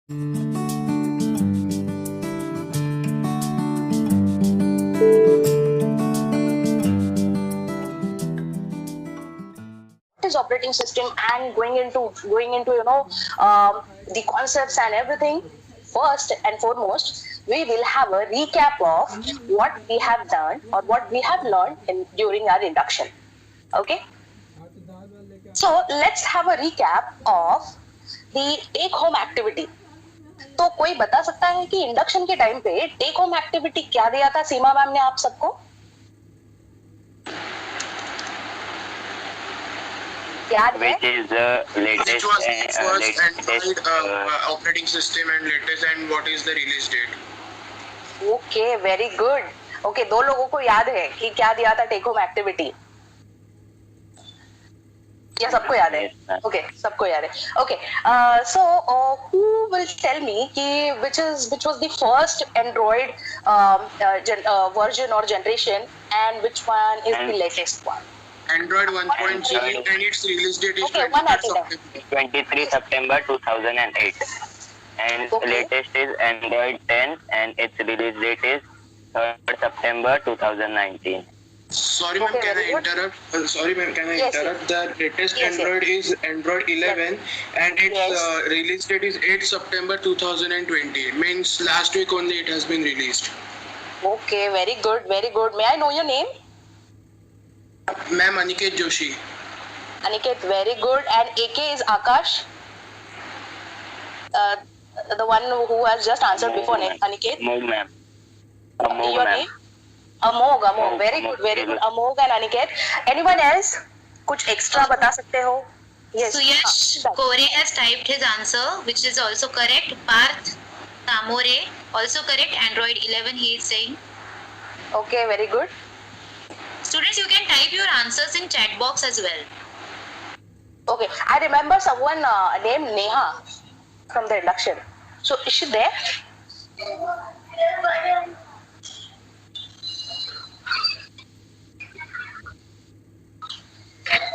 Is operating system and going into the concepts and everything. First and foremost, we will have a recap of what we have done or what we have learned during our induction. Okay, so let's have a recap of the take home activity. तो कोई बता सकता है कि induction के time पे take home activity क्या दिया था सीमा मैम ने आप सबको? Which is the latest, which was the first Android operating system and latest, and what is the release date? Okay, very good. Okay, दो लोगों को याद है कि क्या दिया था टेक होम एक्टिविटी? या सबको याद है? Okay, सबको याद है. Okay, so who will tell me कि which was the first Android version or generation, and which one is the latest one? Android 1.0 and its release date is 23 September 2008. And latest is Android 10 and its release date is 3rd September 2019. Sorry ma'am, can I interrupt? The latest Android is Android 11 and its release date is 8 September 2020. Means last week only it has been released. Okay, very good, very good. May I know your name? Ma'am, Aniket Joshi. Aniket, very good. And AK is Akash? The one who has just answered before, Aniket? Amog ma'am. Your name? Amog. Very good, very good. Amog and Aniket. Anyone else? कुछ extra बता सकते हो? Yes. Suyash Kore has typed his answer, which is also correct. Parth Tamore, also correct. Android 11, he is saying. Okay, very good. Students, you can type your answers in chat box as well. Okay, I remember someone named Neha from the induction. So is she there?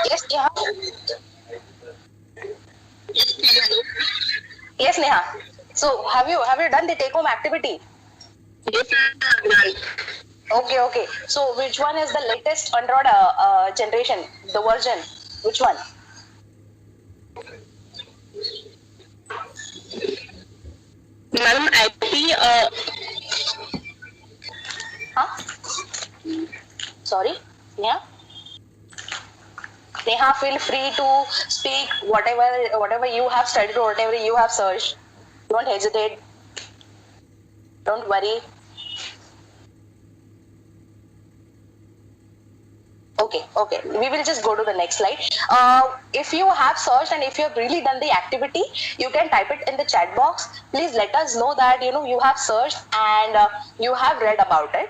Yes, Neha. Yes, Neha. So have you done the take home activity? Yes, done. Okay. So which one is the latest Android generation, the version? Which one? Madam, I think Sorry, Neha? Neha, feel free to speak whatever you have studied or whatever you have searched. Don't hesitate. Don't worry. Okay. We will just go to the next slide. If you have searched and if you have really done the activity, you can type it in the chat box. Please let us know that you have searched and you have read about it.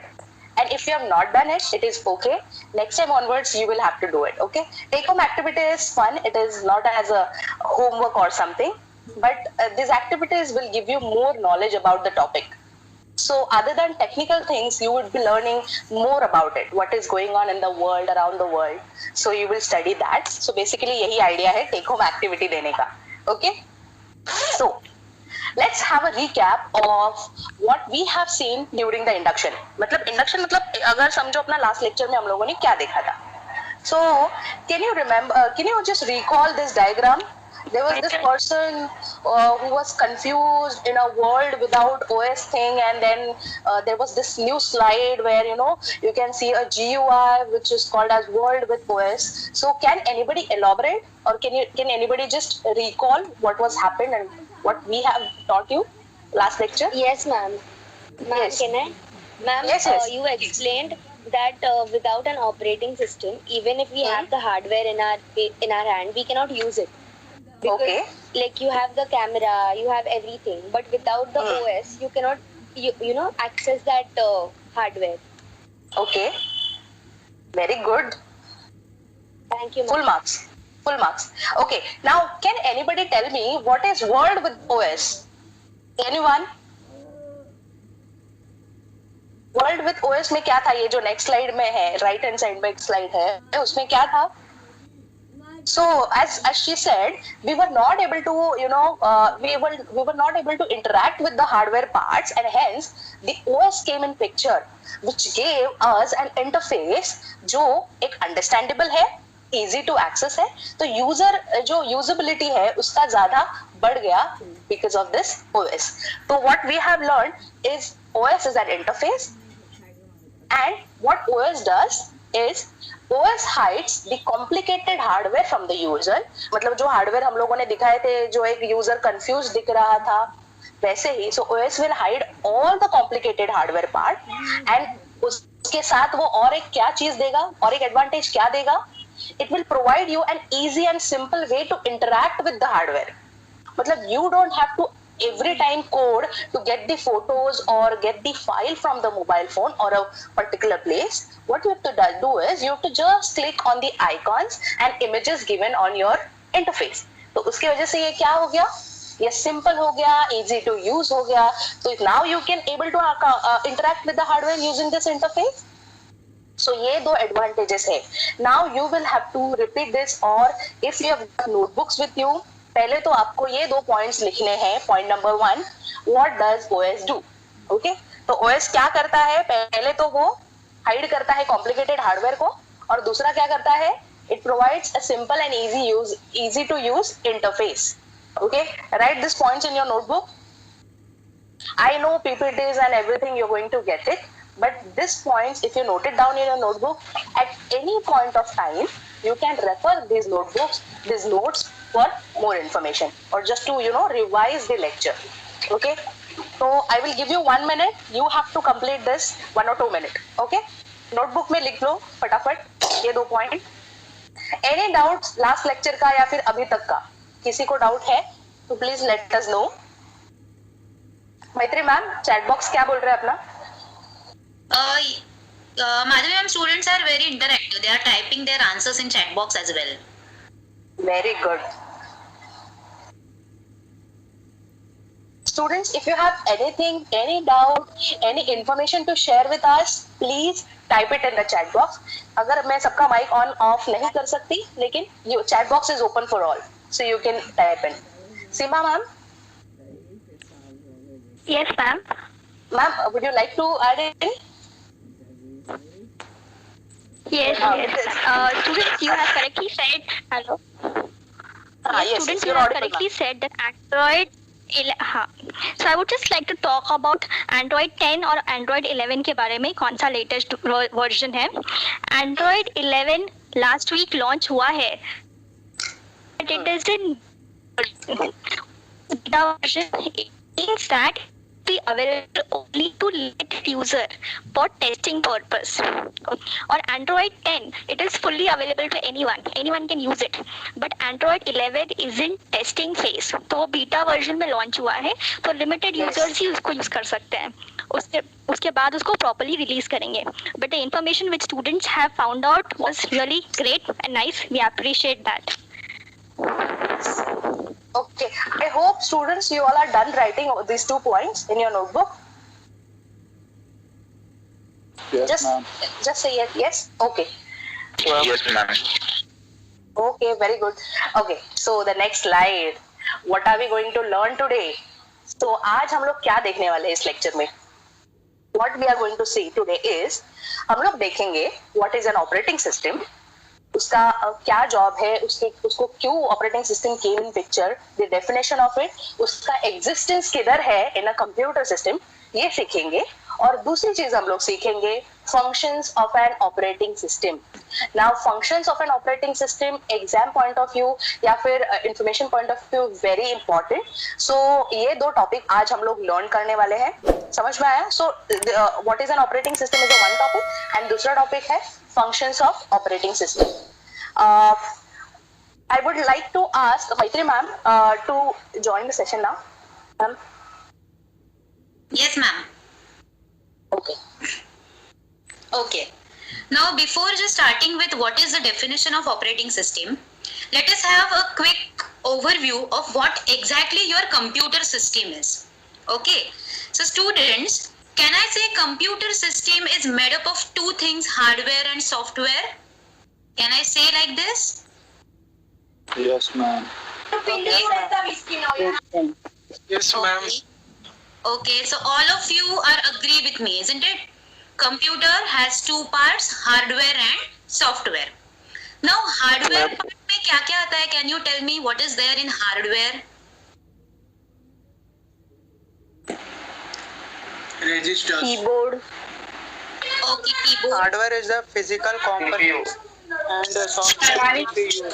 And if you have not done it, it is okay. Next time onwards, you will have to do it. Okay. Take home activity is fun. It is not as a homework or something, but these activities will give you more knowledge about the topic. So other than technical things, you would be learning more about it, what is going on in the world, around the world. So you will study that. So basically यही idea है take home activity देने का. Okay. So let's have a recap of what we have seen during the induction. मतलब induction मतलब अगर समझो अपना last lecture में हम लोगों ने क्या देखा था. So can you just recall this diagram? There was this person who was confused in a world without OS thing, and then there was this new slide where you can see a GUI which is called as world with OS. So can anybody elaborate, or can anybody just recall what was happened and what we have taught you last lecture? Yes, ma'am. Yes. Can I? Ma'am, Yes. you explained that without an operating system, even if we have the hardware in our hand, we cannot use it. Because, Okay. like, you have the camera, you have everything, but without the OS, you cannot, access that hardware. Okay. Very good. Thank you, ma'am. Full marks. Okay. Now, can anybody tell me what is world with OS? Anyone? World with OS में क्या था? ये जो next slide में है, right hand side में एक slide है, उसमें क्या था? So as she said, we were not able to, we were not able to interact with the hardware parts, and hence the OS came in picture, which gave us an interface जो एक understandable है, easy to access है, तो user जो usability है उसका ज्यादा बढ़ गया because of this OS. So what we have learned is OS is an interface, and what OS does is OS hides the complicated hardware from the user. मतलब जो हार्डवेयर हम लोगों ने दिखाए थे, जो एक यूजर कंफ्यूज दिख रहा था, वैसे ही so OS will hide all the complicated hardware part, and उसके साथ वो और एक क्या चीज देगा, और एक एडवांटेज क्या देगा, it will provide you an easy and simple way to interact with the hardware. मतलब you don't have to every time code to get the photos or get the file from the mobile phone or a particular place. What you have to do is you have to just click on the icons and images given on your interface. तो उसकी वजह से ये क्या हो गया, ये simple हो गया, easy to use हो गया. So now you can able to interact with the hardware using this interface. So ये दो advantages है. Now you will have to repeat this, or if you have notebooks with you, पहले तो आपको ये दो पॉइंट्स लिखने हैं. Point number 1, what does OS do. Okay, तो OS क्या करता है, पहले तो वो हाइड करता है कॉम्प्लिकेटेड हार्डवेयर को, और दूसरा क्या करता है, it provides a simple and easy to use interface. Okay, right this points in your notebook. I know PPTs and everything you're going to get it, but this points, if you note it down in your notebook, at any point of time you can refer these notebooks, these notes for more information, or just to revise the lecture. Okay, so I will give you 1 minute. You have to complete this 1 or 2 minutes. Okay, notebook में लिख लो फटाफट ये दो point. Any doubts last lecture का या फिर अभी तक का, किसी को डाउट है तो प्लीज लेट अस नो. मैत्री मैम, चैट बॉक्स क्या बोल रहे हैं अपना? Madhavi ma'am, students are very interactive. They are typing their answers in chat box as well. Very good. Students, if you have anything, any doubt, any information to share with us, please type it in the chat box. अगर मैं सबका mic on off नहीं कर सकती, लेकिन chat box is open for all, so you can type in. Seema ma'am? Yes, ma'am. Ma'am, would you like to add in? Yes. Students, you have correctly said. Hello. Yes, Students, you you're have audible, correctly said that Android. So I would just like to talk about Android 10 और Android 11 के बारे में, कौन सा latest version है. Android 11 last week launch हुआ है. It is in the version means that be available only to let user for testing purpose. Or Android 10, it is fully available to anyone can use it. But Android 11 is in testing phase. तो वो beta version में launch हुआ है, तो limited users ही उसको use कर सकते हैं. उसके बाद उसको प्रॉपर्ली रिलीज करेंगे. But the information which students have found out was really great and nice. We appreciate that. Okay, I hope students you all are done writing these 2 points in your notebook. Yes, ma'am. Just say yes. Okay. Yes, ma'am. Okay, very good. Okay, so the next slide. What are we going to learn today? So आज हम लोग क्या देखने वाले हैं इस lecture में? What we are going to see today is, हम लोग देखेंगे what is an operating system, उसका क्या जॉब है, उसको क्यों operating system came in picture, the definition of it, उसका एग्जिस्टेंस किधर है इन अ कंप्यूटर सिस्टम, ये सीखेंगे. और दूसरी चीज हम लोग सीखेंगे functions of an operating system. Now functions of an operating system exam point of view या फिर information point of view very important. So ये दो टॉपिक आज हम लोग लर्न करने वाले हैं. समझ में आया? So what is an operating system is one topic, and दूसरा टॉपिक है functions of operating system. I would like to ask Maitri ma'am to join the session now. Ma'am. Yes, ma'am. Okay. Now, before just starting with what is the definition of operating system, let us have a quick overview of what exactly your computer system is. Okay. So, students, can I say computer system is made up of 2 things, hardware and software? Can I say like this? Yes, ma'am. Yes, ma'am. Okay, so all of you are agree with me, isn't it? Computer has two parts, hardware and software. Now hardware part में क्या क्या आता है? Can you tell me what is there in hardware? Registers. Keyboard. Okay, keyboard. Hardware is the physical components and the software is CPU.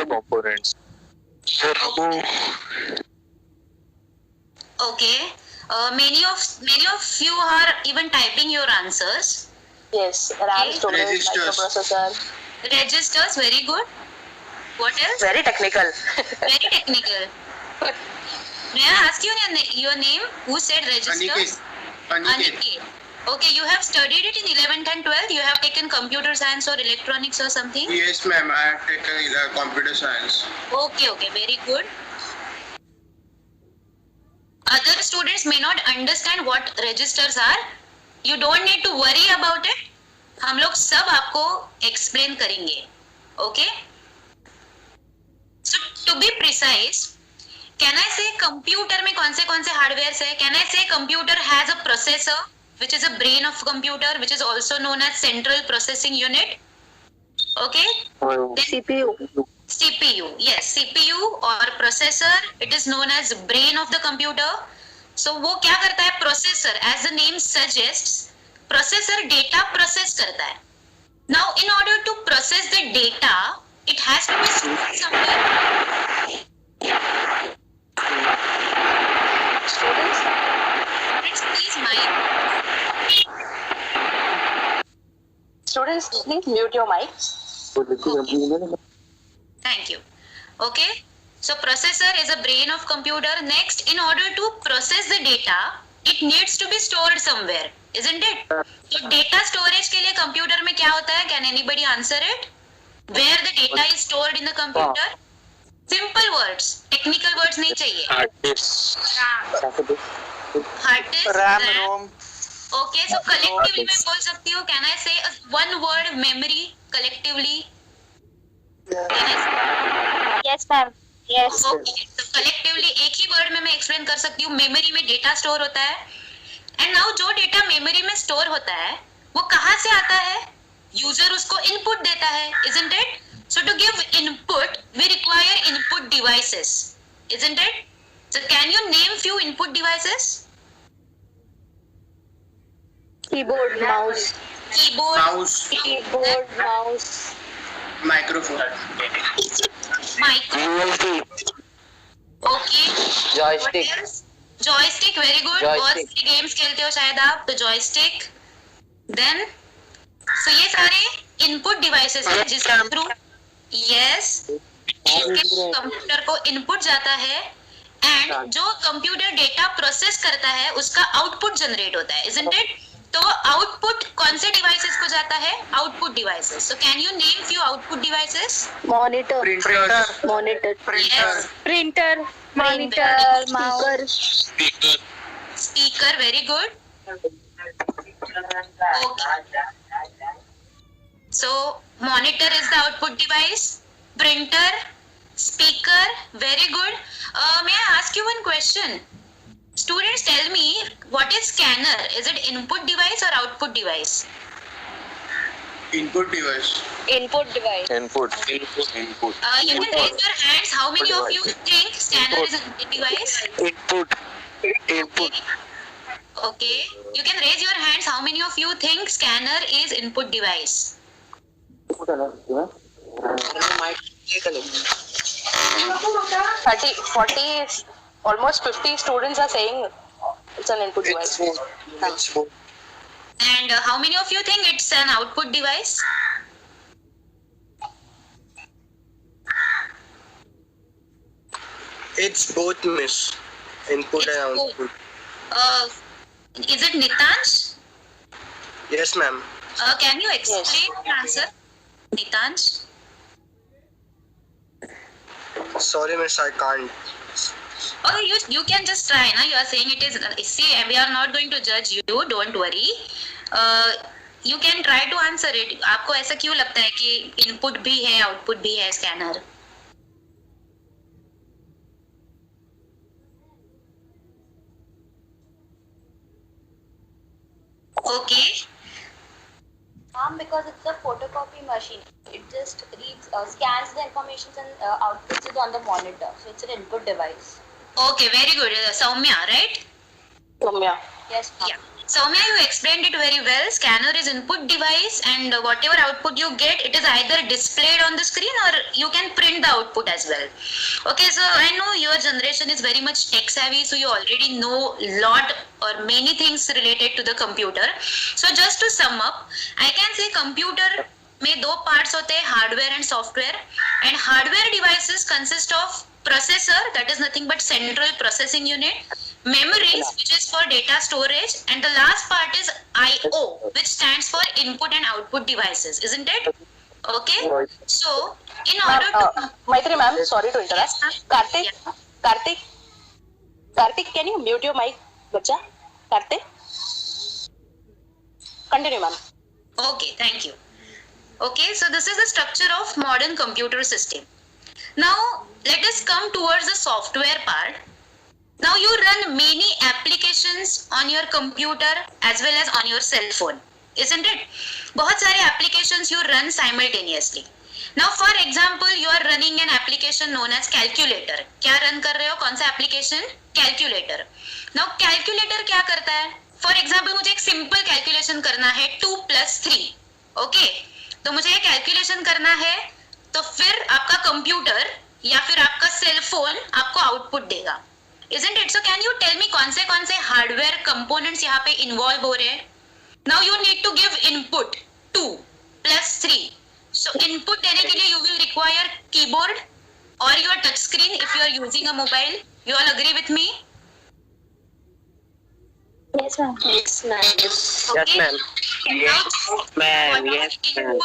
Components. Okay. Many of you are even typing your answers. Yes, RAM, Okay. storage, Registers. microprocessor. Registers, very good. What else? Very technical. Very technical. May I ask you your name? Who said registers? Aniket. Aniket. Okay, you have studied it in 11th and 12th. You have taken computer science or electronics or something. Yes, ma'am. I have taken computer science. Okay, very good. Other students may not understand what registers are. You don't need to worry about it. हम लोग सब आपको explain करेंगे. Okay? So to be precise, can I say computer में कौन से hardware है? Can I say computer has a processor, which is a brain of computer, which is also known as central processing unit? Okay? CPU. CPU, yes, CPU or processor, it is known as brain of the computer. So वो क्या करता है? Processor, as the name suggests, processor data process करता है. Now in order to process the data, it has to be stored somewhere. Students. Please Students, please mute your mics. Thank you. Okay. So processor is a brain of computer. Next, in order to process the data, it needs to be stored somewhere, isn't it? So data storage के लिए computer में क्या होता है? Can anybody answer it? Where the data is stored in the computer? Simple words, technical words नहीं चाहिए. Hard disk, RAM, RAM. ROM. Okay, so collectively मैं बोल सकती हूँ. Can I say one word memory collectively? Can I say? Yes, ma'am. Yes. Okay, so collectively एक ही word में मैं explain कर सकती हूँ. मेमोरी में डेटा स्टोर होता है. एंड नाउ जो डेटा मेमोरी में स्टोर होता है वो कहाँ से आता है? यूजर उसको इनपुट देता है, isn't it? So to give input we require input devices, isn't it? So can you name few input devices? Keyboard, mouse. Keyboard, Mouse. Keyboard, mouse. Microphone. mic. Okay. Joystick. What else? Joystick, very good. Joystick. बहुत सारे games खेलते हो शायद आप, तो joystick. Then, so ये सारे input devices हैं जिसके थ्रू यस कंप्यूटर को इनपुट जाता है एंड जो कंप्यूटर डेटा प्रोसेस करता है उसका आउटपुट जनरेट होता है, isn't it? तो आउटपुट कौन से डिवाइसेस को जाता है? Output devices. So can you name few output devices? Monitor. Printer. Monitor. Yes. Printer. Monitor, mouse. Speaker, very good. Okay. So monitor is the output device. Printer, speaker, very good. May I ask you one question? Students, tell me, what is scanner? Is it input device or output device? Input device. Input device. Input. You can raise your hands. How many of you think scanner is an input device? Okay. You can raise your hands. How many of you think scanner is input device? 30, 40, almost 50 students are saying it's an input device. And how many of you think it's an output device? It's both, miss. Input It's and both. output. Is it Nitansh? Yes, ma'am. Can you explain the answer, Nitansh? Sorry, miss, I can't. Oh, you can just try. Na? You are saying it is. See, we are not going to judge you. Don't worry. you can try to answer it. आपको ऐसा क्यों लगता है कि input भी है output भी है scanner? Okay. Because it's a photocopy machine. It just reads, scans the information and outputs it on the monitor. So it's an input device. Okay, very good. Soumya, right? Soumya. Yes, ma'am. Yeah. Soumya, you explained it very well. Scanner is input device and whatever output you get, it is either displayed on the screen or you can print the output as well. Okay, so I know your generation is very much tech savvy, so you already know lot or many things related to the computer. So just to sum up, I can say computer में दो parts होते हैं, hardware and software. And hardware devices consist of processor, that is nothing but central processing unit, memories, which is for data storage, and the last part is I/O, which stands for input and output devices, isn't it? Okay. So in order to Maitri ma'am, sorry to interrupt. Karthik, can you mute your mic, bacha? Karthik, continue, ma'am. Okay, thank you. Okay, so this is the structure of modern computer system. Now let us come towards the software part. Now you run many applications on your computer as well as on your cell phone, isn't it? बहुत सारे applications you run simultaneously. Now for example, you are running an application known as calculator. क्या run कर रहे हो? कौन सा application? Calculator. Now calculator क्या करता है? For example, मुझे एक simple calculation करना है 2 + 3. Okay? तो मुझे ये calculation करना है, तो फिर आपका कंप्यूटर या फिर आपका सेल फोन आपको आउटपुट देगा, isn't it? So can you tell me कौन से हार्डवेयर कंपोनेंट्स यहाँ पे इन्वॉल्व हो रहे हैं? Now you need to give input 2 + 3. So input देने के लिए you will require keyboard or your touch screen if you are using a mobile. You all agree with me? Yes, ma'am. Yes, ma'am. Okay. Yes, ma'am. Yes, ma'am.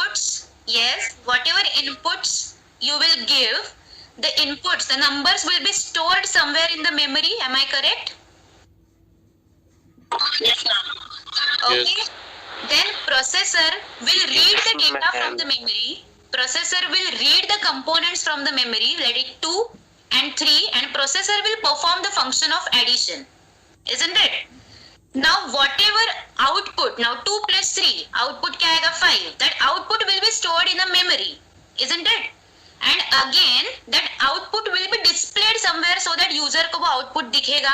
Yes, whatever inputs you will give, the inputs, the numbers will be stored somewhere in the memory. Am I correct? Yes, ma'am. Okay. Then processor will read the data from the memory. Processor will read the components from the memory, let it 2 and 3, and processor will perform the function of addition, isn't it? Now whatever output, now 2 + 3, output क्या आएगा 5. That output will be stored in a memory, isn't it? And again that output will be displayed somewhere so that user को वो output दिखेगा.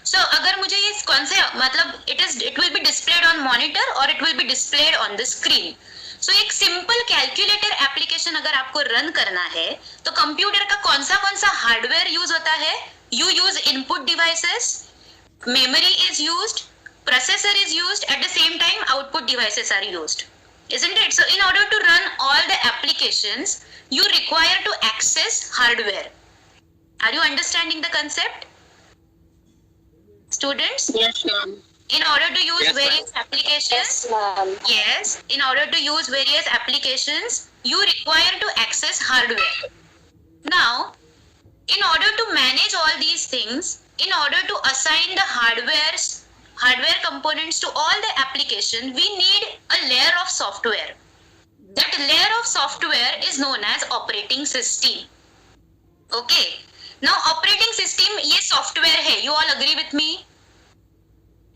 So अगर मुझे ये कौन से मतलब it will be displayed on monitor or it will be displayed on the screen. So एक simple calculator application अगर आपको run करना है तो कंप्यूटर का कौन सा हार्डवेयर यूज होता है? You use input devices, memory is used, processor is used, at the same time output devices are used, isn't it? So in order to run all the applications, you require to access hardware. Are you understanding the concept, students? Yes, ma'am. In order to use various applications, yes, in order to use various applications, you require to access hardware. Now, in order to manage all these things, in order to assign the hardware components to all the application, we need a layer of software. That layer of software is known as operating system. Okay. Now operating system ये software है. You all agree with me?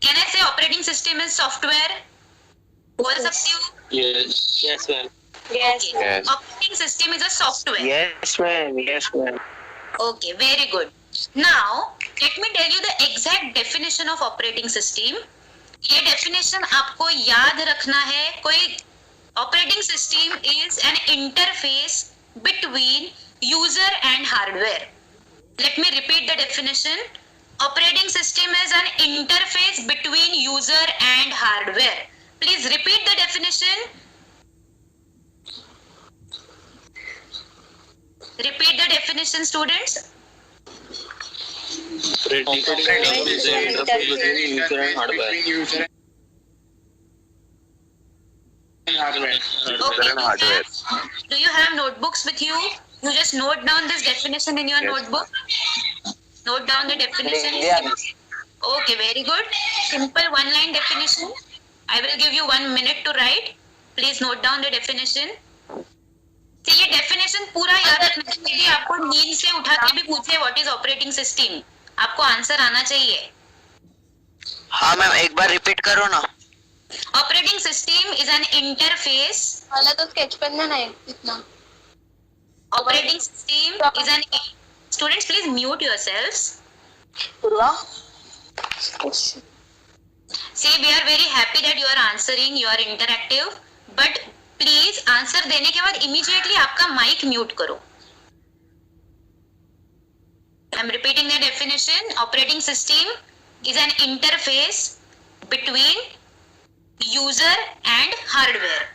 Can I say operating system is software? बोल सकती हूँ? Yes. Yes, ma'am. Yes. Yes. Operating system is a software. Yes, ma'am. Yes, ma'am. Okay, very good. Now, let me tell you the exact definition of operating system. ये definition आपको याद रखना है. कोई operating system is an interface between user and hardware. Let me repeat the definition. Operating system is an interface between user and hardware. Please repeat the definition. Repeat the definition, students. Operating system is an interface between user and hardware. Okay, do you have notebooks with you? You just note down this definition in your notebook. Note down the definition. Okay, very good. Simple one-line definition. I will give you 1 minute to write. Please note down the definition. तो ये definition पूरा याद रखना चाहिए. आपको नींद से उठा के भी पूछे व्हाट इज ऑपरेटिंग सिस्टम, आपको आंसर आना चाहिए. हाँ मैम, एक बार रिपीट करो ना. Operating system is an interface. वाला तो स्केच पेन में नहीं इतना. Operating system is an. Students please mute yourselves. Purva? See, we are very happy that you are answering, you are interactive, but please answer देने के बाद immediately आपका mic mute करो. I am repeating the definition. Operating system is an interface between user and hardware.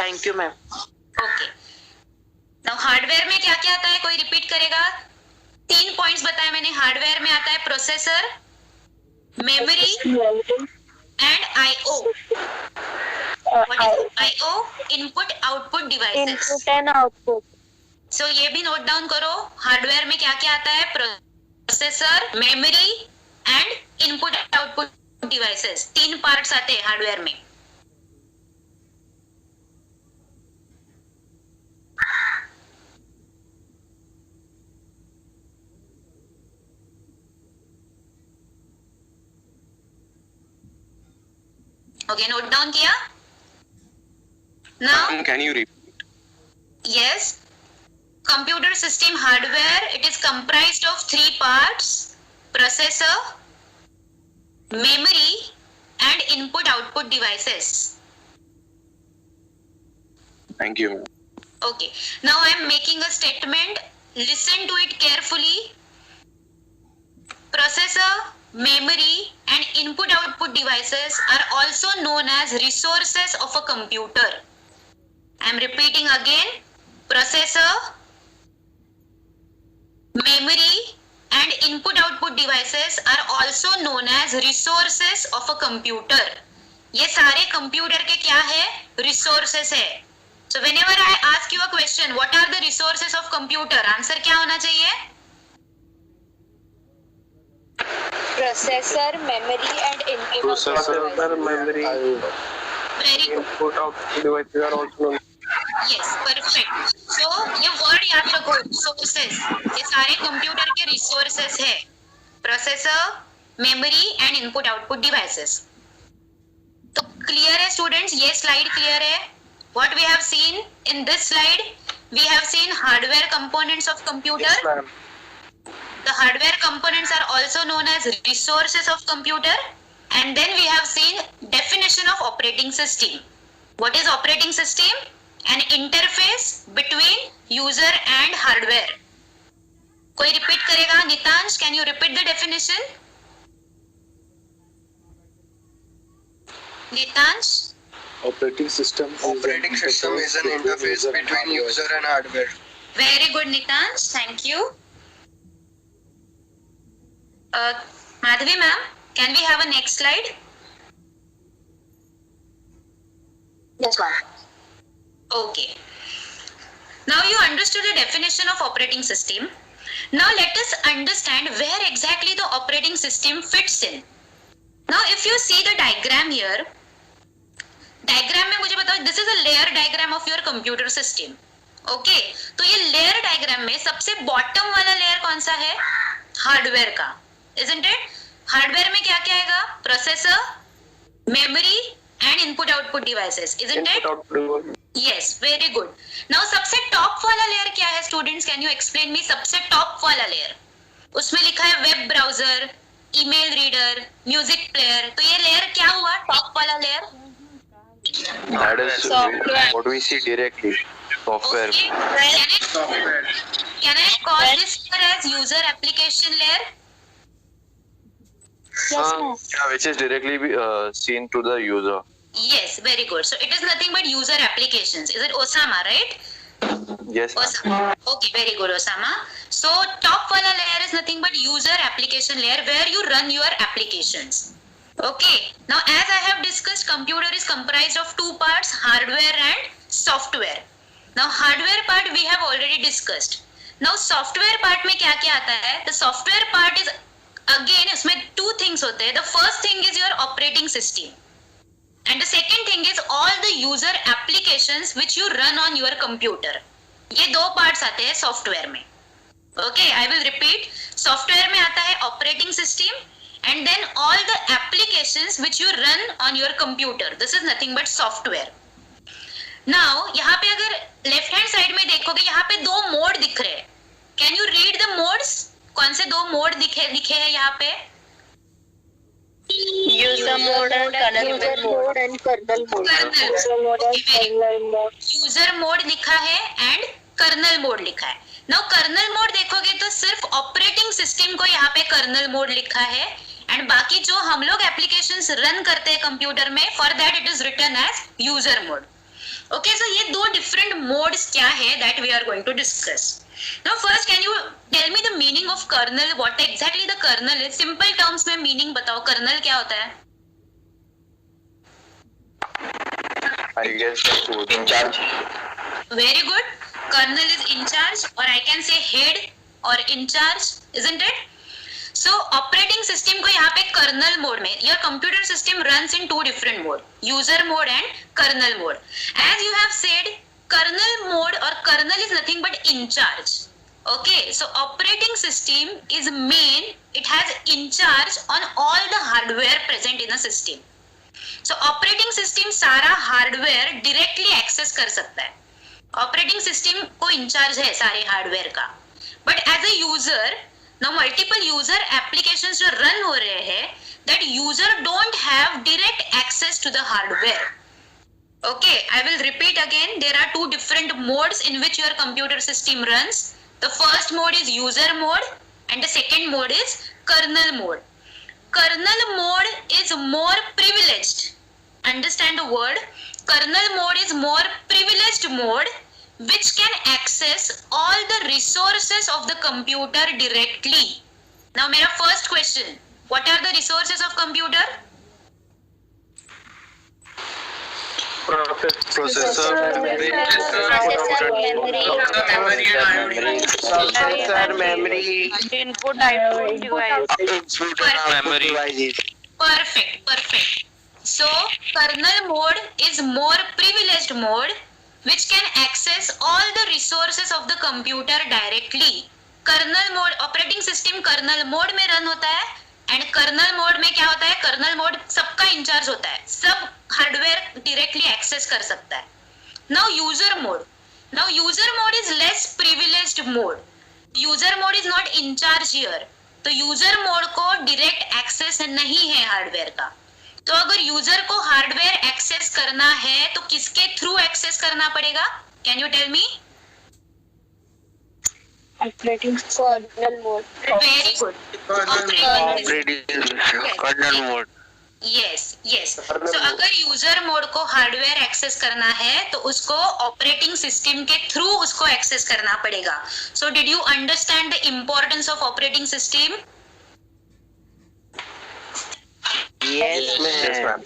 Thank you, ma'am. Okay. Now hardware में क्या क्या आता है, कोई रिपीट करेगा? 3 पॉइंट्स बताए मैंने. हार्डवेयर में आता है processor, memory and IO. What is IO? Input Output Devices. Input and output. So ये भी नोट डाउन करो. हार्डवेयर में क्या क्या आता है? Processor, memory and input output devices. 3 parts आते हैं हार्डवेयर में. Okay, note down किया? Now, Can you repeat? yes, computer system hardware, it is comprised of 3 parts: processor, memory and input output devices. Thank you. Okay, now I am making a statement. Listen to it carefully. Processor, memory and input output devices are also known as resources of a computer. I am repeating again. Processor, memory and input output devices are also known as resources of a computer. ये सारे computer के क्या है? Resources है. So whenever I ask you a question, what are the resources of computer? Answer क्या होना चाहिए? Processor, memory and input. Processor, memory, Very good. input, output devices are also known. Yes, perfect. So ये word याद रखो, resources. ये सारे computer के resources है. Processor, memory and input output devices. तो clear है students? ये slide clear है? What we have seen in this slide, we have seen hardware components of computer. Yes, ma'am. The hardware components are also known as resources of computer, and then we have seen definition of operating system. What is operating system? An interface between user and hardware. कोई repeat करेगा? Nitansh, can you repeat the definition? Nitansh? Operating system is an interface between user and hardware. Very good, Nitansh. Thank you. Madhavi ma'am, can we have a next slide? Yes, ma'am. Okay. Now you understood the definition of operating system. Now let us understand where exactly the operating system fits in. Now if you see the diagram here, diagram में मुझे बताओ, this is a layer diagram of your computer system. Okay, तो ये layer diagram में सबसे bottom वाला layer कौन सा है? Hardware का, isn't it? Hardware में क्या क्या आएगा? Processor, memory and input output devices, isn't it? Yes, very good. Now सबसे top वाला layer क्या है students? Can you explain me? सबसे top वाला layer, उसमें लिखा है web browser, email reader, music player. तो ये layer क्या हुआ? Top वाला layer? That is what we see directly. Software. Okay. Can I call this layer as user application layer? Yes, ma'am. Yeah, which is directly seen to the user. Yes, very good. So it is nothing but user applications. Is it Osama, right? Yes, ma'am. Osama. Okay, very good, Osama. So top wala layer is nothing but user application layer where you run your applications. Okay. Now as I have discussed, computer is comprised of 2 parts, hardware and software. Now hardware part we have already discussed. Now software part में क्या क्या आता है? The software part is again, इसमें two things होते हैं. The first thing is your operating system and the second thing is all the user applications which you run on your computer. ये दो पार्ट्स आते हैं सॉफ्टवेयर में. Okay, I will repeat. Software में आता है operating system and then all the applications which you run on your computer. This is nothing but software. Now यहाँ पे अगर लेफ्ट हैंड साइड में देखोगे, यहाँ पे दो मोड दिख रहे हैं. Can you read the modes? कौन से दो मोड दिखे हैं यहाँ पे? User mode and kernel mode. User mode लिखा है एंड कर्नल मोड लिखा है. नाउ कर्नल मोड देखोगे तो सिर्फ ऑपरेटिंग सिस्टम को यहाँ पे कर्नल मोड लिखा है एंड बाकी जो हम लोग एप्लीकेशंस रन करते हैं कंप्यूटर में, for that it is written as user mode. Okay, so ये दो डिफरेंट मोड्स क्या है that we are going to discuss. Now first can you tell me the meaning of kernel? What exactly the kernel is? Simple terms में meaning बताओ, kernel क्या होता है? I guess in charge. Very good. Kernel is in charge, or I can say head or in charge, isn't it? So operating system को यहाँ पे kernel mode में, your computer system runs in two different mode, user mode and kernel mode. As you have said, kernel mode or kernel is nothing but in charge. Okay, so operating system is main, it has in charge on all the hardware present in a system. So operating system सारा hardware directly access कर सकता है. Operating system को in charge है सारे hardware का. But as a user, now multiple user applications जो run हो रहे हैं, that user don't have direct access to the hardware. Okay, I will repeat again. There are two different modes in which your computer system runs. The first mode is user mode and the second mode is kernel mode. Kernel mode is more privileged. Understand the word? Kernel mode is more privileged mode which can access all the resources of the computer directly. Now, मेरा first question. What are the resources of computer? Processor, memory, Input, output device. memory. Perfect. So kernel mode is more privileged mode which can access all the resources of the computer directly. Kernel mode, operating system kernel mode में run होता है and colonel mode में क्या होता है? Kernel mode सबका in charge होता है, सब हार्डवेयर डायरेक्टली एक्सेस कर सकता है. Now user mode is less privileged mode. User mode is not in charge here. तो यूजर मोड को डायरेक्ट एक्सेस नहीं है हार्डवेयर का. तो अगर यूजर को हार्डवेयर एक्सेस करना है तो किसके थ्रू एक्सेस करना पड़ेगा? Can you tell me? Operating kernel mode. Very good. Kernel mode. Yes. So अगर यूजर मोड को हार्डवेयर एक्सेस करना है तो उसको ऑपरेटिंग सिस्टम के थ्रू उसको एक्सेस करना पड़ेगा. So did you understand the importance of operating system? Yes, ma'am.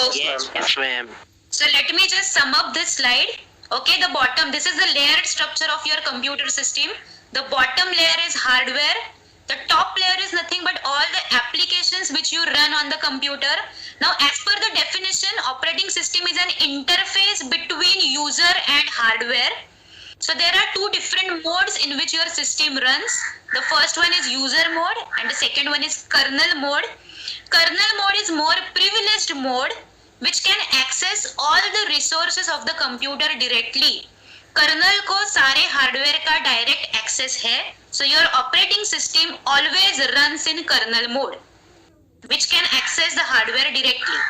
Okay. Yes, ma'am. So let me just sum up this slide. Okay, the bottom, this is the layered structure of your computer system. The bottom layer is hardware. The top layer is nothing but all the applications which you run on the computer. Now, as per the definition, operating system is an interface between user and hardware. So there are two different modes in which your system runs. The first one is user mode and the second one is kernel mode. Kernel mode is more privileged mode which can access all the resources of the computer directly. Kernel को सारे hardware का direct access है. So your operating system always runs in kernel mode which can access the hardware directly.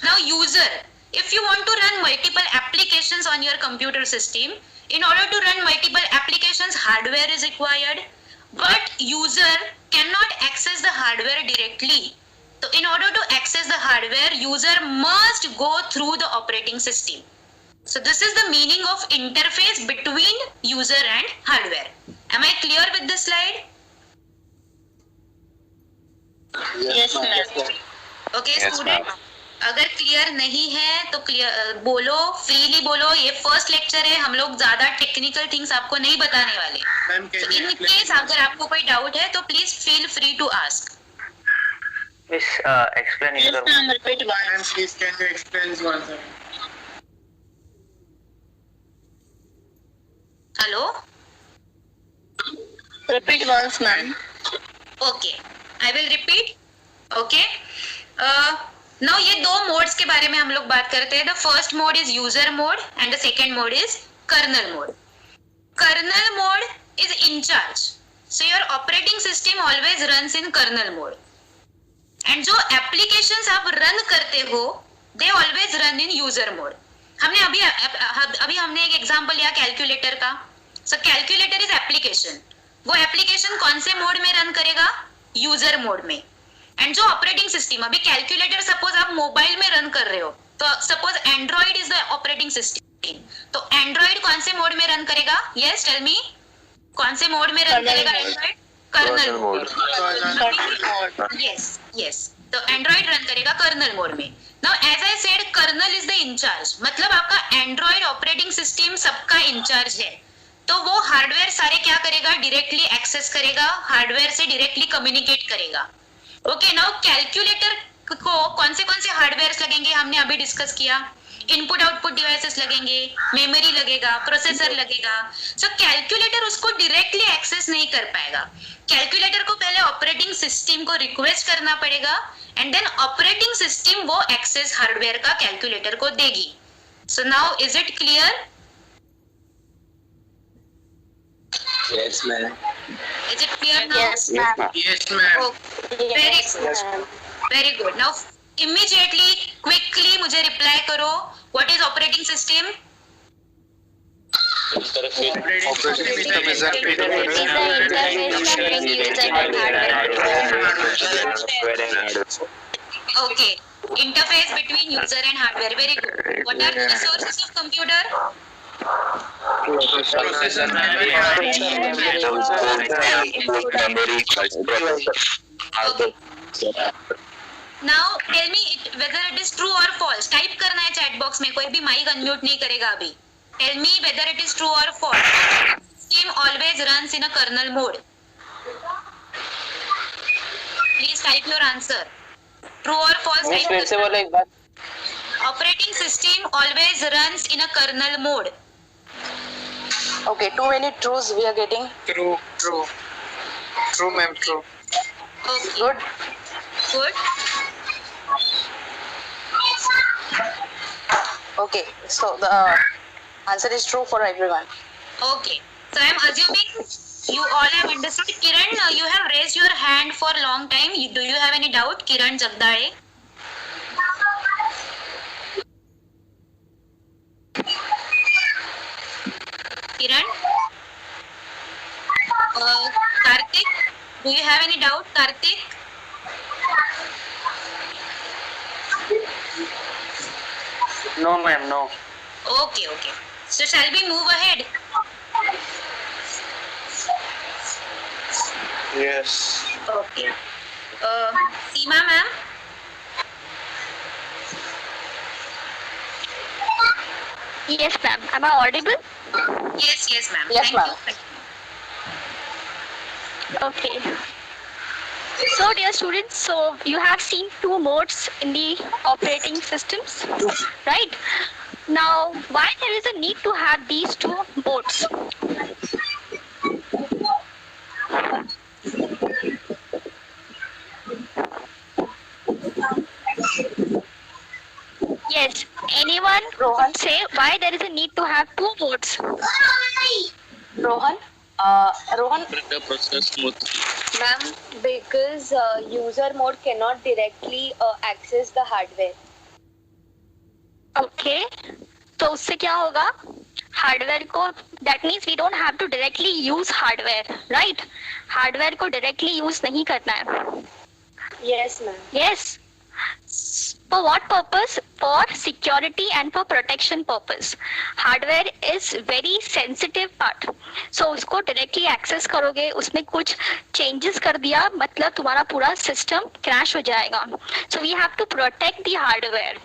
Now user, if you want to run multiple applications on your computer system, in order to run multiple applications hardware is required, but user cannot access the hardware directly. So in order to access the hardware, user must go through the operating system. So this is the meaning of interface between user and hardware. Am I clear with this slide? Yes, ma'am. Okay, Yes, student. ma'am. अगर clear नहीं है तो clear बोलो, freely बोलो। ये first lecture है, हम लोग ज्यादा टेक्निकल थिंग्स आपको नहीं बताने वाले। Ma'am, can you in explain? Case अगर आपको कोई डाउट है तो please feel free to ask. Miss, explain Yes, your ma'am, repeat Ma'am, once. please can you explain once again? Hello, Repeat once, ma'am. Okay, I will repeat. Okay, now ये दो modes के बारे में हम लोग बात करते हैं। The first mode is user mode and the second mode is kernel mode. Kernel mode is in charge, so your operating system always runs in kernel mode, and जो एप्लीकेशंस आप रन करते हो they always run in user mode. अभी हमने एक example लिया calculator का। So calculator is application, वो एप्लीकेशन कौन से मोड में रन करेगा? यूजर मोड में। एंड जो ऑपरेटिंग सिस्टम, अभी कैलकुलेटर सपोज आप मोबाइल में रन कर रहे हो, तो suppose Android is the operating system, तो एंड्रॉइड कौन से मोड में रन करेगा? यस टेल मी, कौन से मोड में रन करेगा Android? Kernel mode. Yes yes, तो एंड्रॉइड रन करेगा कर्नल मोड में। Now as I said, kernel is the in charge, मतलब आपका एंड्रॉइड ऑपरेटिंग सिस्टम सबका इंचार्ज है। तो वो हार्डवेयर सारे क्या करेगा? डायरेक्टली एक्सेस करेगा, हार्डवेयर से डायरेक्टली कम्युनिकेट करेगा। ओके, नाउ कैलकुलेटर को कौन से हार्डवेयर लगेंगे हमने अभी डिस्कस किया। इनपुट आउटपुट डिवाइसेस लगेंगे, मेमोरी लगेगा, प्रोसेसर लगेगा। सो कैलकुलेटर उसको डायरेक्टली एक्सेस नहीं कर पाएगा। कैलकुलेटर को पहले ऑपरेटिंग सिस्टम को रिक्वेस्ट करना पड़ेगा, एंड देन ऑपरेटिंग सिस्टम वो एक्सेस हार्डवेयर का कैलकुलेटर को देगी। So now is it clear? Yes, ma'am. Is it clear now? Yes, ma'am. Yes, ma'am. Very good. Very good. Now immediately, quickly मुझे reply करो. What is operating system? Operating system is a Okay. Interface between user and hardware. Very good. What are the resources of computer? processor, memory, Okay. Now tell me whether it is true or false. Type करना है chat box में, कोई भी mic unmute नहीं करेगा अभी. Tell me whether it is true or false. System always runs in a kernel mode. Please type your answer. True or false? Miss फिर से बोलो एक बार। Operating system always runs in a kernel mode. Okay, too many truths we are getting. True, true. True, ma'am, true. Okay. Good. Good. Okay, so the answer is true for everyone. Okay. So I am assuming you all have understood. Kiran, you have raised your hand for a long time. Do you have any doubt? Kiran Jagdale. Kiran? Karthik? Do you have any doubt, Karthik? No, ma'am, no. Okay, okay. So shall we move ahead? Yes. Okay. Seema ma'am? Yes, ma'am. Am I audible? Yes, ma'am. Yes, Thank ma'am. you. Okay. So, dear students, so you have seen two modes in the operating systems, right? Now, why there is a need to have these two modes? Yes, anyone Rohan? say why there is a need to have two modes? Rohan? Rohan? Ma'am, because user mode cannot directly access the hardware. Okay, तो उससे क्या होगा? Hardware को, that means we don't have to directly use hardware, right? Hardware को directly use नहीं करना है. Yes, ma'am. Yes. For what purpose? for security and for protection purpose. Hardware is very sensitive part. So उसको directly access करोगे, उसमें कुछ changes कर दिया, मतलब तुम्हारा पूरा system crash हो जाएगा. So we have to protect the hardware.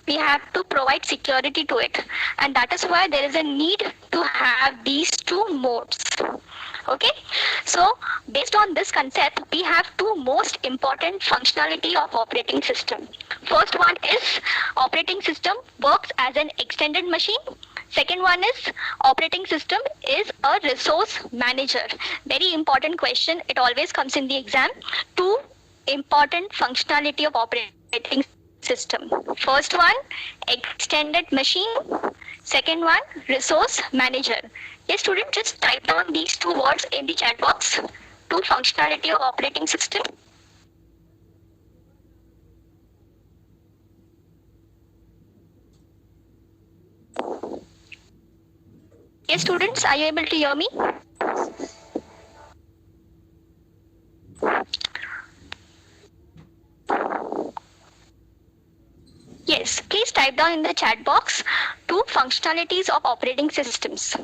We have to provide security to it, and that is why there is a need to have these two modes. Okay, so based on this concept, we have two most important functionality of operating system. First one is operating system works as an extended machine. Second one is operating system is a resource manager. Very important question, it always comes in the exam. Two important functionality of operating system. First one, extended machine. Second one, resource manager. Yes, student, just type down these two words in the chat box. Two functionality of operating system. Yes, students, are you able to hear me? Yes, please type down in the chat box two functionalities of operating systems.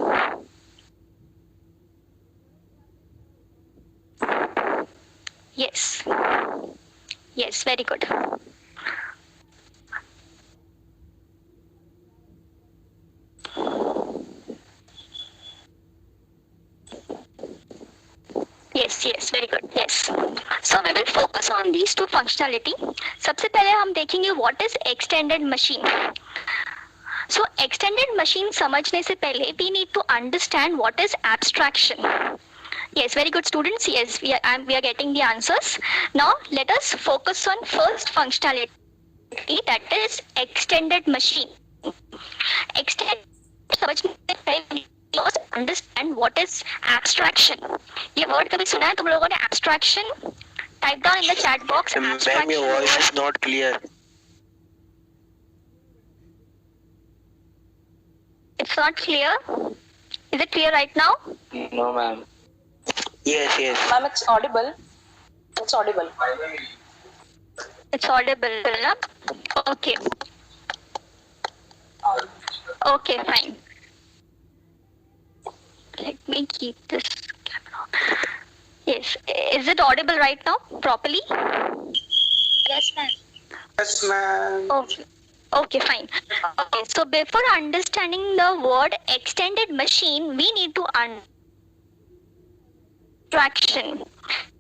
Yes. Yes, very good. Yes, very good. Yes. So we will focus on these two functionality. सबसे पहले हम देखेंगे what is extended machine. So extended machine समझने से पहले we need to understand what is abstraction. Yes, very good students. Yes, we are getting the answers. Now let us focus on first functionality, that is extended machine. Extended समझने से पहले first understand what is abstraction. ये word कभी सुना है तुम लोगों ने abstraction? Type down in the chat box. Ma'am, your voice is not clear. It's not clear. Is it clear right now? No, ma'am. Yes. Ma'am, it's audible. It's audible. It's audible, na? Okay. Okay, fine. Let me keep this camera on. Yes. Is it audible right now properly? Yes, ma'am. Yes, ma'am. Okay, fine. Okay, so before understanding the word extended machine, we need to understand abstraction.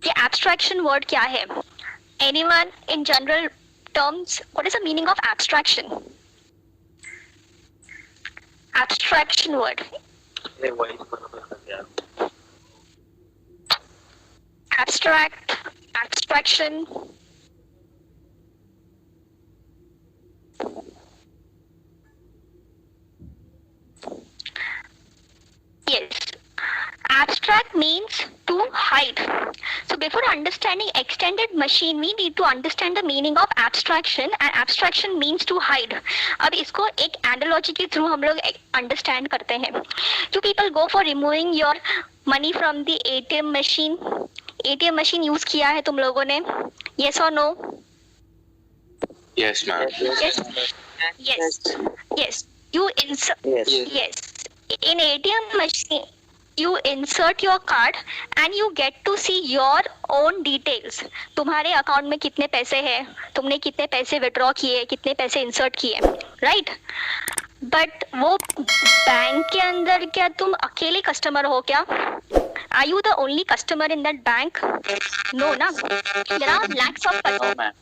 The abstraction word क्या है? Anyone in general terms, what is the meaning of abstraction? Abstraction word. Abstract, abstraction. Yes. Abstract means to hide. So before understanding extended machine, we need to understand the meaning of abstraction, and abstraction means to hide. अब इसको एक analogy के through हम लोग understand करते हैं. You people go for removing your money from the ATM machine. ATM machine use किया है तुम लोगों ने? Yes or no? Yes, ma'am. Yes. You insert. Yes. In ATM machine, you insert your card and you get to see your own details. तुम्हारे account में कितने पैसे हैं, तुमने कितने पैसे विड्रॉ किए, कितने पैसे इंसर्ट किए, राइट? बट वो बैंक के अंदर क्या तुम अकेले कस्टमर हो क्या? Are you the only customer in that bank? No, na. There are lakhs of customers.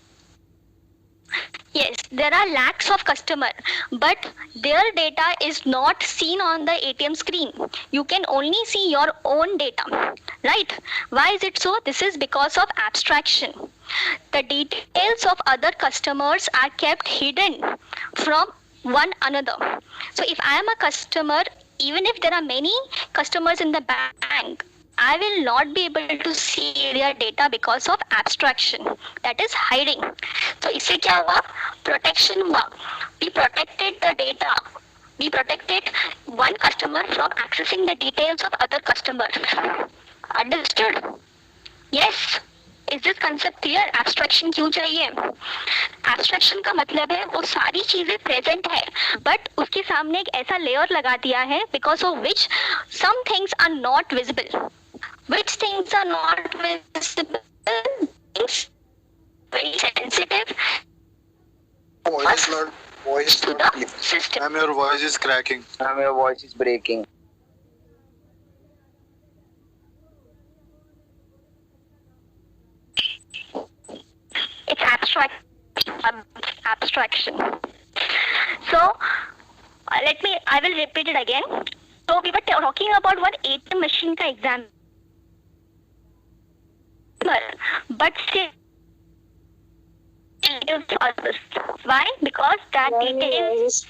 Yes, there are lakhs of customers, but their data is not seen on the ATM screen. You can only see your own data, right? Why is it so? This is because of abstraction. The details of other customers are kept hidden from one another. So if I am a customer, even if there are many customers in the bank, I will not be able to see their data because of abstraction. That is hiding. So इससे क्या हुआ? Protection हुआ. We protected the data. We protected one customer from accessing the details of other customers. Understood? Yes. Is this concept clear? Abstraction क्यों चाहिए? Abstraction का मतलब है वो सारी चीजें प्रेजेंट है बट उसके सामने एक ऐसा लेयर लगा दिया है because of which some things are not visible. Which things are not visible? Very sensitive. Voice to not the system. Ma'am, your voice is cracking. Ma'am, your voice is breaking. It's abstraction. So I will repeat it again. So we were talking about what ATM machine ka exam, but still it is others. Why? Because that details.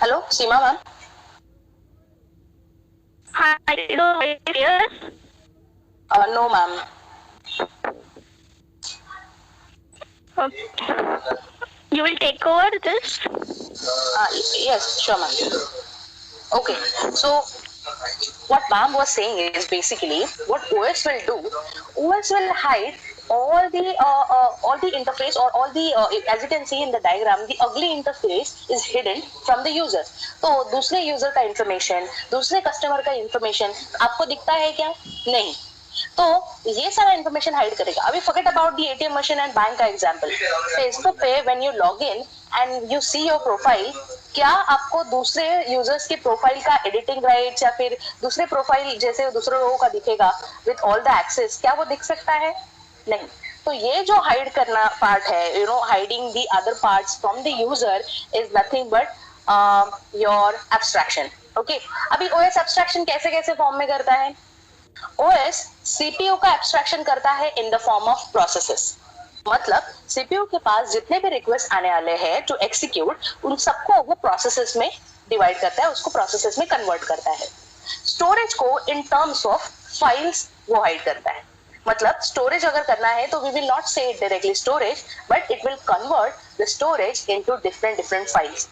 Hello, Seema ma'am. Hi, hello, here. No ma'am. Okay. You will take over this? Yes, sure ma'am. Okay, so what ma'am was saying is basically what OS will do, OS will hide all the interface or all the as you can see in the diagram, the ugly interface is hidden from the user. तो दूसरे user का information, दूसरे customer का information आपको दिखता है क्या? नहीं. तो ये सारा इंफॉर्मेशन हाइड करेगा. अभी forget about the ATM machine and bank का एग्जांपल. फेसबुक पे when you log in and you see your profile, क्या आपको दूसरे यूजर्स के प्रोफाइल का एडिटिंग राइट्स या फिर दूसरे प्रोफाइल जैसे दूसरे लोगों का दिखेगा विद ऑल द एक्सेस, क्या वो दिख सकता है? नहीं. तो ये जो हाइड करना पार्ट है, you know, hiding the other parts from the user is nothing but your abstraction. Okay, अभी ओएस एब्स्ट्रैक्शन कैसे कैसे फॉर्म में करता है? OS CPU का एब्स्ट्रैक्शन करता है in the form of processes. मतलब CPU के पास जितने भी रिक्वेस्ट आने वाले हैं टू एग्जीक्यूट, उन सबको वो प्रोसेसेस में डिवाइड करता है, उसको प्रोसेसेस में कन्वर्ट करता है. स्टोरेज को इन टर्म्स ऑफ फाइल्स वो हाइड करता है. मतलब स्टोरेज अगर करना है तो वी विल नॉट से it directly storage, but it will convert the storage into different files.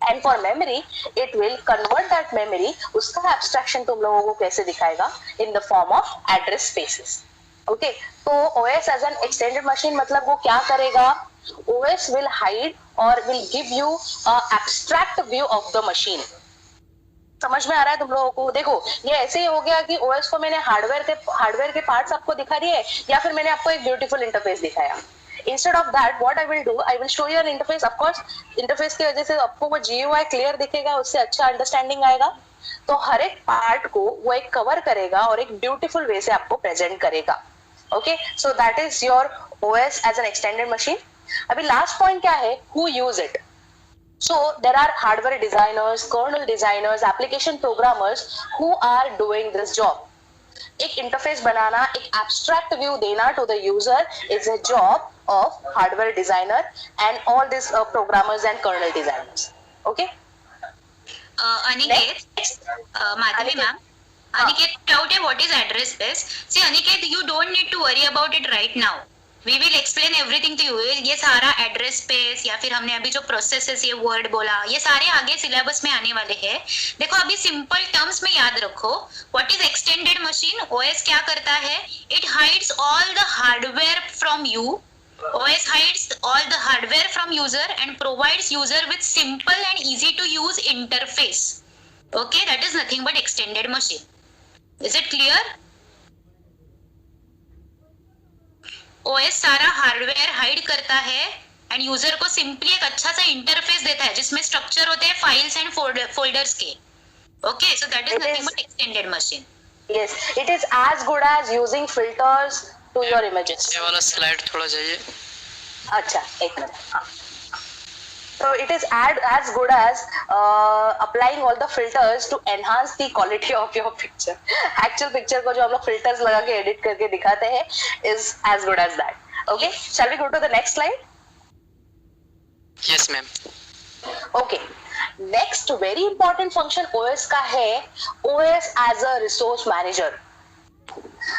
And for memory, it will convert that memory. उसका abstraction तुम लोगों को कैसे दिखाएगा? In the form of address spaces. Okay, तो OS as an extended machine मतलब वो क्या करेगा? OS will hide or will give you a abstract view of the machine. समझ में आ रहा है तुम लोगों को? देखो, ये ऐसे ही हो गया कि OS को मैंने हार्डवेयर के पार्ट्स आपको दिखा दिए या फिर मैंने आपको एक ब्यूटीफुल इंटरफेस दिखाया. Instead of that, what I will do, I will show you an interface. Of course, interface की वजह से आपको वो GUI क्लियर दिखेगा, उससे अच्छा अंडरस्टैंडिंग आएगा. तो हर एक पार्ट को वो एक कवर करेगा और एक ब्यूटीफुल वे से आपको प्रेजेंट करेगा. Okay, so that is your OS as an extended machine. अभी लास्ट पॉइंट क्या है? Who use it? So there are hardware designers, kernel designers, application programmers who are doing this job. एक interface बनाना, एक abstract view देना to the user is a job of hardware designer and all this programmers and kernel designers. Okay, Aniket, Madhavi ma'am, Aniket, doubt है what is address space? See Aniket, you don't need to worry about it right now. We will explain everything to you. ये सारा address space या फिर हमने अभी जो processes ये word बोला, ये सारे आगे सिलेबस में आने वाले हैं. देखो अभी सिंपल टर्म्स में याद रखो. What is extended machine? OS क्या करता है? It hides all the hardware from you. OS hides all the hardware from user and provides user with simple and easy to use interface. Okay, that is nothing but extended machine. Is it clear? OS सारा hardware hide करता है and user को simply एक अच्छा सा interface देता है जिसमें स्ट्रक्चर होते हैं फाइल्स एंड फोल्डर्स के. Okay, so that is nothing but extended machine. Yes, it is as good as using filters to your images. ये वाला स्लाइड थोड़ा चाहिए. अच्छा, एक मिनट. हाँ, So it is as good as applying all the filters to enhance the quality of your picture. Actual picture को जो हम लोग filters लगा के edit करके दिखाते हैं is as good as that. Okay, shall we go to the next slide? Yes, ma'am. Okay, next very important function OS का है OS as a resource manager.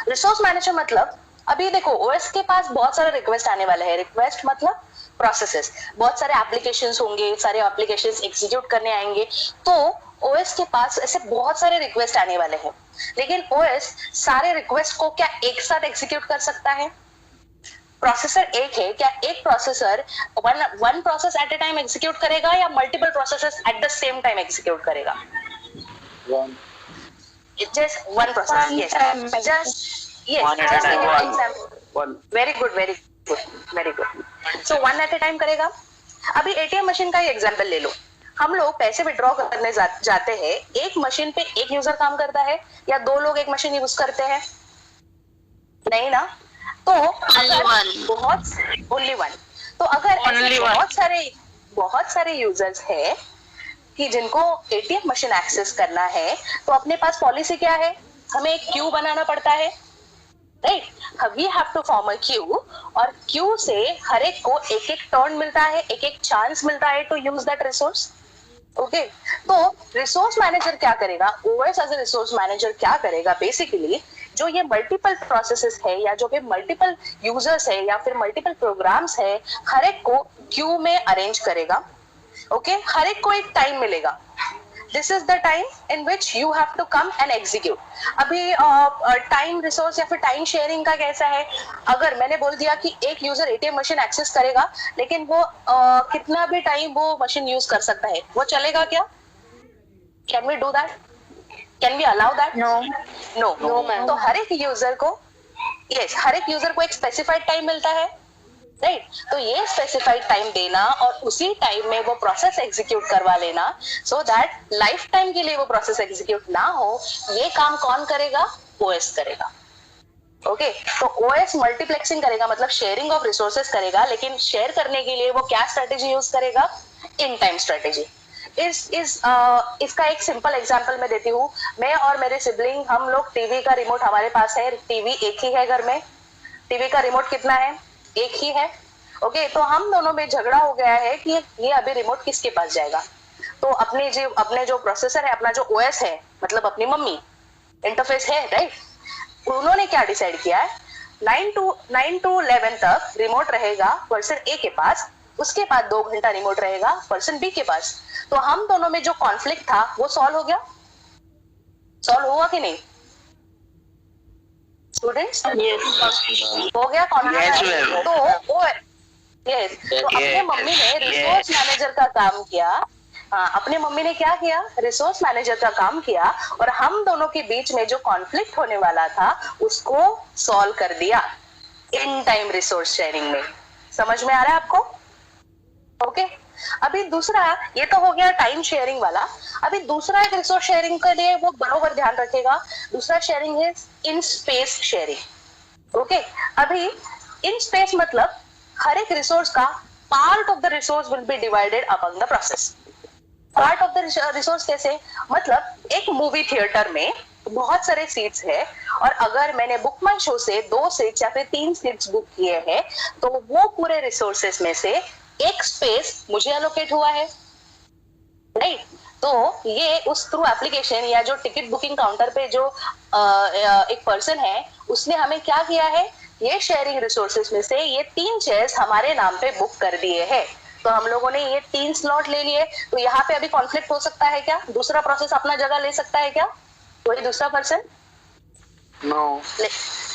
Resource manager मतलब अभी देखो OS के पास बहुत सारे रिक्वेस्ट आने वाले हैं. रिक्वेस्ट मतलब प्रोसेसेस, बहुत सारे एप्लीकेशंस होंगे, सारे एप्लीकेशंस एग्जीक्यूट करने आएंगे, तो ओएस के पास ऐसे बहुत सारे रिक्वेस्ट आने वाले हैं. लेकिन ओएस सारे रिक्वेस्ट को क्या एक साथ एग्जीक्यूट कर सकता है? प्रोसेसर एक है, क्या एक processor one process at a time execute करेगा या multiple processes at the same time execute करेगा? Just one process. Yes, just yes, very good. So one at a time करेगा. अभी एटीएम मशीन का ही एग्जांपल ले लो. हम लोग पैसे विड्रॉ करने जाते हैं, एक मशीन पे एक यूजर काम करता है या दो लोग एक मशीन यूज करते हैं? नहीं ना. तो ओनली वन. तो अगर बहुत सारे यूजर्स है कि जिनको एटीएम मशीन एक्सेस करना है, तो अपने पास पॉलिसी क्या है? हमें एक क्यू बनाना पड़ता है, right? We have to form a queue, और क्यू से हर एक को एक एक टर्न मिलता है, एक एक चांस मिलता है to use that resource. Okay, तो रिसोर्स मैनेजर क्या करेगा? OS as a resource manager क्या करेगा? बेसिकली जो ये मल्टीपल प्रोसेसेस है या जो भी मल्टीपल यूजर्स है या फिर मल्टीपल प्रोग्राम्स है, हर एक को क्यू में अरेंज करेगा. ओके, हर एक को एक टाइम मिलेगा. This is the time in which you have to come and execute. अभी टाइम रिसोर्स या फिर टाइम शेयरिंग का कैसा है? अगर मैंने बोल दिया कि एक यूजर एटीएम मशीन एक्सेस करेगा, लेकिन वो कितना भी टाइम वो मशीन यूज कर सकता है, वो चलेगा क्या? Can we do that? Can we allow that? No, ma'am. तो हर एक यूजर को एक स्पेसिफाइड टाइम मिलता है, राइट? तो ये स्पेसिफाइड टाइम देना और उसी टाइम में वो प्रोसेस एग्जीक्यूट करवा लेना, सो दैट लाइफ टाइम के लिए वो प्रोसेस एग्जीक्यूट ना हो, ये काम कौन करेगा? ओएस करेगा. ओके, तो ओएस मल्टीप्लेक्सिंग करेगा, मतलब शेयरिंग ऑफ रिसोर्सेस करेगा, लेकिन शेयर करने के लिए वो क्या स्ट्रेटेजी यूज करेगा? In time strategy. इसका एक सिंपल एग्जांपल मैं देती हूँ. मैं और मेरे सिबलिंग, हम लोग टीवी का रिमोट हमारे पास है, टीवी एक ही है घर में. टीवी का रिमोट कितना है? एक ही है. ओके, तो हम दोनों में झगड़ा हो गया है कि ये अभी रिमोट किसके पास जाएगा. तो अपने जो प्रोसेसर है, अपना जो ओएस है, मतलब अपनी मम्मी इंटरफेस है, राइट? उन्होंने क्या डिसाइड किया है? 9 to 11 तक रिमोट रहेगा पर्सन ए के पास, उसके बाद 2 घंटा रिमोट रहेगा पर्सन बी के पास. तो हम दोनों में जो कॉन्फ्लिक्ट था वो सॉल्व हो गया? सॉल्व हुआ कि नहीं स्टूडेंट्स? हो गया कॉन्फ्लिक्ट. तो अपने मम्मी ने रिसोर्स मैनेजर का काम किया. अपने मम्मी ने क्या किया? रिसोर्स मैनेजर का काम किया, और हम दोनों के बीच में जो कॉन्फ्लिक्ट होने वाला था उसको सॉल्व कर दिया इन टाइम रिसोर्स शेयरिंग में. समझ में आ रहा है आपको? ओके, अभी दूसरा, ये तो हो गया टाइम शेयरिंग वाला. अभी दूसरा एक रिसोर्स शेयरिंग के लिए वो बराबर ध्यान रखेगा. दूसरा शेयरिंग है इन स्पेस शेयरिंग. ओके, अभी इन स्पेस मतलब हर एक रिसोर्स का part of the resource will be divided among the process. Part of the resource कैसे? मतलब एक मूवी थिएटर में बहुत सारे सीट्स है, और अगर मैंने बुक माई शो से 2 सीट्स या फिर 3 सीट्स बुक किए हैं, तो वो पूरे रिसोर्सेस में से एक स्पेस मुझे अलोकेट हुआ है, राइट? तो ये उस थ्रू एप्लीकेशन या जो टिकट बुकिंग काउंटर पे जो एक पर्सन है, उसने हमें क्या किया है? ये शेयरिंग रिसोर्सेस में से ये 3 चेयर्स हमारे नाम पे बुक कर दिए हैं. तो हम लोगों ने ये 3 स्लॉट ले लिए. तो यहाँ पे अभी कॉन्फ्लिक्ट हो सकता है क्या? दूसरा प्रोसेस अपना जगह ले सकता है क्या? कोई दूसरा पर्सन? नो,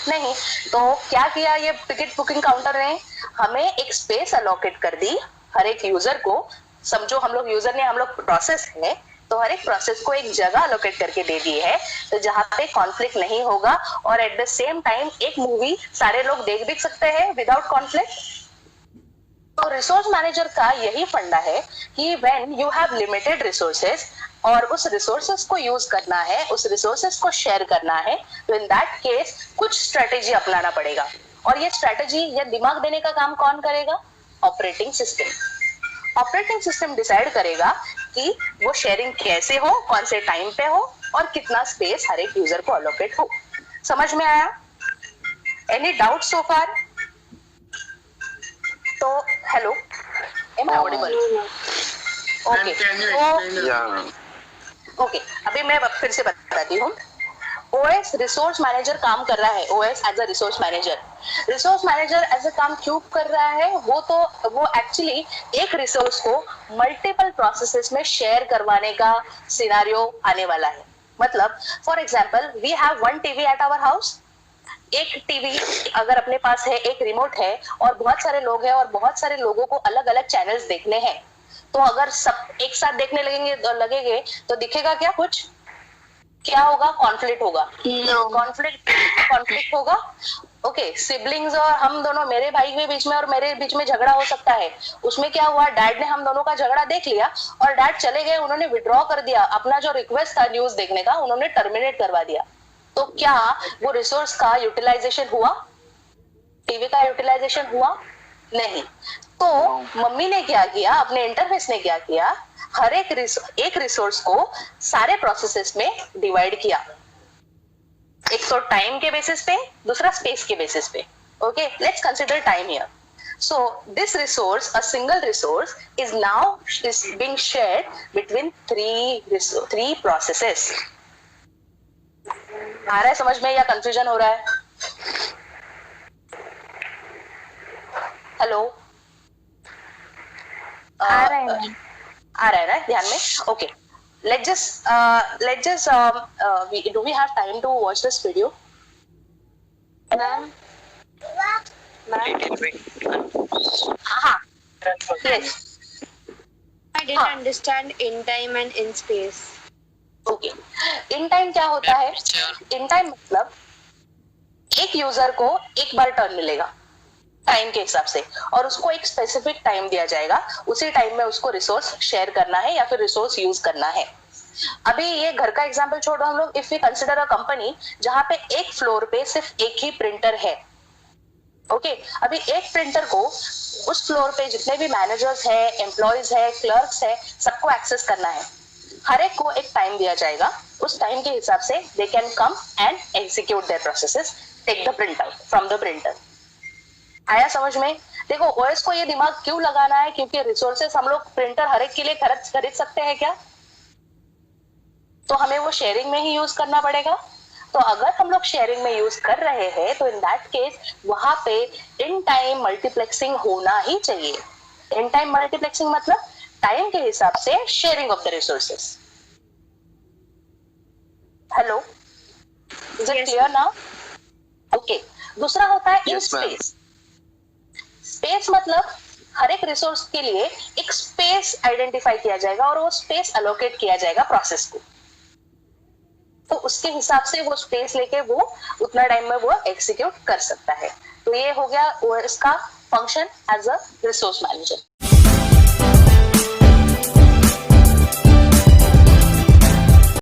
नहीं. तो क्या किया ये टिकट बुकिंग काउंटर ने? हमें एक स्पेस अलोकेट कर दी हर एक यूजर को. समझो हम लोग यूजर ने, हम लोग प्रोसेस है, तो हर एक प्रोसेस को एक जगह अलोकेट करके दे दी है, तो जहाँ पे कॉन्फ्लिक्ट नहीं होगा, और एट द सेम टाइम एक मूवी सारे लोग देख भी सकते हैं विदाउट कॉन्फ्लिक्ट. तो रिसोर्स मैनेजर का यही फंडा है कि when you have limited resources और उस रिसोर्सेस को यूज करना है, उस रिसोर्सेस को शेयर करना है, तो इन दैट केस कुछ स्ट्रेटेजी अपनाना पड़ेगा. और ये स्ट्रेटेजी या दिमाग देने का काम कौन करेगा? Operating system. Operating system decide करेगा कि वो शेयरिंग कैसे हो, कौन से टाइम पे हो और कितना स्पेस हर एक यूजर को अलोकेट हो। समझ में आया? Any doubt so far? तो hello, am I audible? Okay, okay, अभी मैं फिर से बताती हूँ। OS रिसोर्स मैनेजर काम कर रहा है, OS as a resource manager. Resource manager as a काम क्यों कर रहा है? वो एक्चुअली एक रिसोर्स को मल्टीपल प्रोसेसेस में शेयर करवाने का सिनेरियो आने वाला है। मतलब for example, we have one TV at our house. एक टीवी अगर अपने पास है, एक रिमोट है और बहुत सारे लोग हैं और बहुत सारे लोगों को अलग अलग चैनल्स देखने हैं, तो अगर सब एक साथ देखने लगेंगे तो दिखेगा क्या? कुछ क्या होगा? कॉन्फ्लिक्ट होगा। कॉन्फ्लिक्ट होगा। ओके, सिबलिंग्स और हम दोनों, मेरे भाई के बीच में और मेरे बीच में झगड़ा हो सकता है। उसमें क्या हुआ, डैड ने हम दोनों का झगड़ा देख लिया और डैड चले गए, उन्होंने विड्रॉ कर दिया अपना जो रिक्वेस्ट था न्यूज देखने का, उन्होंने टर्मिनेट करवा दिया। तो क्या वो रिसोर्स का यूटिलाइजेशन हुआ? टीवी का यूटिलाइजेशन हुआ? नहीं। तो मम्मी ने क्या किया, अपने इंटरफेस ने क्या किया, हर एक रिसोर्स को सारे प्रोसेसेस में डिवाइड किया। एक तो टाइम के बेसिस पे, दूसरा स्पेस के बेसिस पे। Okay, let's consider time here. So this resource, a single resource, is being shared between three processes. आ रहा है समझ में या कंफ्यूजन हो रहा है? हेलो, आ रहा है ना ध्यान में? Okay, let's just do we have time to watch this video? Ma'am? Yes. I didn't understand in time and in space. Okay. In time क्या होता है? In time मतलब एक यूजर को एक बार टर्न मिलेगा टाइम के हिसाब से और उसको एक स्पेसिफिक टाइम दिया जाएगा। उसी टाइम में उसको रिसोर्स शेयर करना है या फिर रिसोर्स यूज करना है। अभी ये घर का एग्जांपल छोड़ो हम लोग, if we consider a company जहां पे एक फ्लोर पे सिर्फ एक ही प्रिंटर है। ओके, अभी एक प्रिंटर को उस फ्लोर पे जितने भी मैनेजर्स है, एम्प्लॉयज है, क्लर्क्स है, सबको एक्सेस करना है। हर एक को एक टाइम दिया जाएगा, उस टाइम के हिसाब से they can come and execute their processes, take the print out from the printer. आया समझ में? देखो, ओएस को ये दिमाग क्यों लगाना है, क्योंकि रिसोर्सेस हम लोग प्रिंटर हर एक के लिए खरीद सकते हैं क्या? तो हमें वो शेयरिंग में ही यूज करना पड़ेगा। तो अगर हम लोग शेयरिंग में यूज कर रहे हैं तो इन दैट केस वहां पे इन टाइम मल्टीप्लेक्सिंग होना ही चाहिए। इन टाइम मल्टीप्लेक्सिंग मतलब टाइम के हिसाब से sharing of the resources. Hello, is it clear now? Okay, दूसरा होता है इन स्पेस। स्पेस मतलब हर एक रिसोर्स के लिए एक स्पेस आइडेंटिफाई किया जाएगा और वो स्पेस अलोकेट किया जाएगा प्रोसेस को। तो उसके हिसाब से वो स्पेस लेके वो उतना टाइम में वो एग्जीक्यूट कर सकता है। तो ये हो गया ओएस का function as a resource manager.